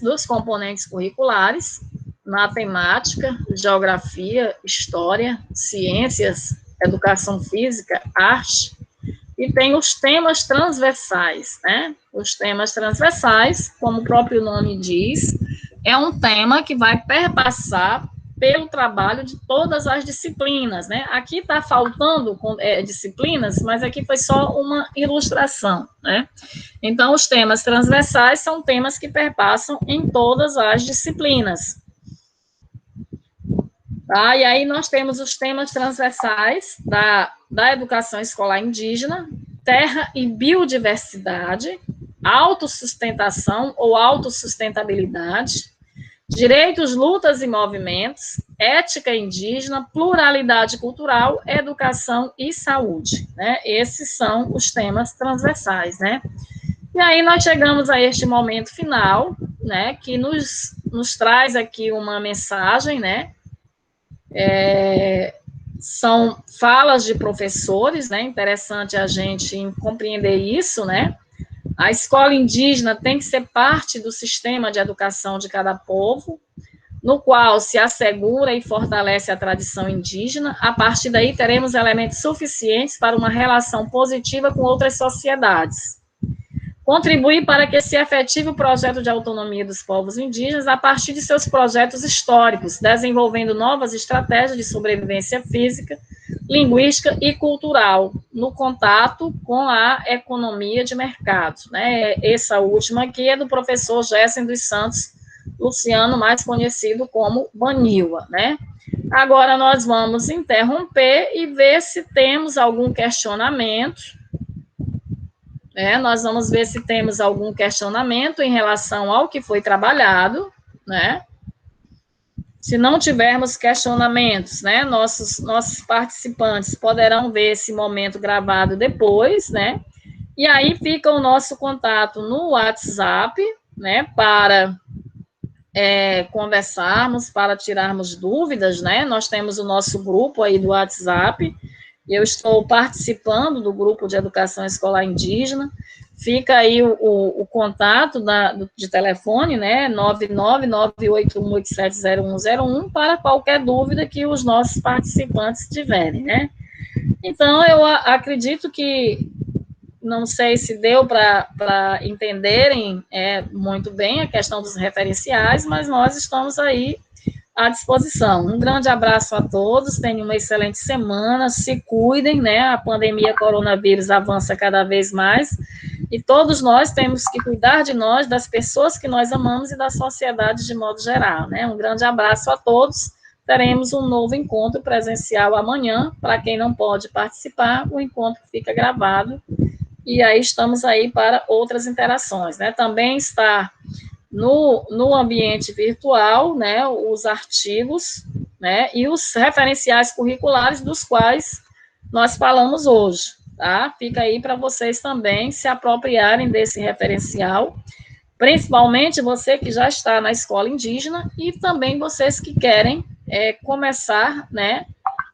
A: dos componentes curriculares, matemática, geografia, história, ciências, educação física, arte, e tem os temas transversais, né? Os temas transversais, como o próprio nome diz, é um tema que vai perpassar pelo trabalho de todas as disciplinas, né? Aqui está faltando disciplinas, mas aqui foi só uma ilustração, né? Então, os temas transversais são temas que perpassam em todas as disciplinas. Tá? E aí nós temos os temas transversais da educação escolar indígena, terra e biodiversidade, autossustentação ou autossustentabilidade, direitos, lutas e movimentos, ética indígena, pluralidade cultural, educação e saúde, né? Esses são os temas transversais, né? E aí nós chegamos a este momento final, né, que nos traz aqui uma mensagem, né? São falas de professores, né? Interessante a gente compreender isso, né? A escola indígena tem que ser parte do sistema de educação de cada povo, no qual se assegura e fortalece a tradição indígena. A partir daí, teremos elementos suficientes para uma relação positiva com outras sociedades. Contribuir para que se efetive o projeto de autonomia dos povos indígenas a partir de seus projetos históricos, desenvolvendo novas estratégias de sobrevivência física, linguística e cultural, no contato com a economia de mercado, né? Essa última aqui é do professor Gessen dos Santos Luciano, mais conhecido como Baniwa, né? Agora nós vamos interromper e ver se temos algum questionamento. Nós vamos ver se temos algum questionamento em relação ao que foi trabalhado, né? Se não tivermos questionamentos, né, nossos participantes poderão ver esse momento gravado depois, né? E aí fica o nosso contato no WhatsApp, né, para conversarmos, para tirarmos dúvidas, né? Nós temos o nosso grupo aí do WhatsApp. Eu estou participando do grupo de educação escolar indígena. Fica aí o contato de telefone, né, 99981870101, para qualquer dúvida que os nossos participantes tiverem, né. Então, eu acredito que, não sei se deu para entenderem muito bem a questão dos referenciais, mas nós estamos aí à disposição. Um grande abraço a todos, tenham uma excelente semana, se cuidem, né, a pandemia coronavírus avança cada vez mais, e todos nós temos que cuidar de nós, das pessoas que nós amamos e da sociedade de modo geral, né. Um grande abraço a todos, teremos um novo encontro presencial amanhã, para quem não pode participar, o encontro fica gravado, e aí estamos aí para outras interações, né. Também está no ambiente virtual, né, os artigos, né, e os referenciais curriculares dos quais nós falamos hoje, tá? Fica aí para vocês também se apropriarem desse referencial, principalmente você que já está na escola indígena e também vocês que querem começar, né,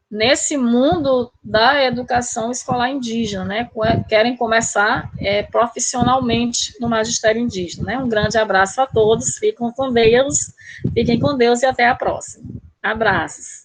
A: nesse mundo da educação escolar indígena, né, querem começar profissionalmente no magistério indígena, né. Um grande abraço a todos, fiquem com Deus e até a próxima. Abraços.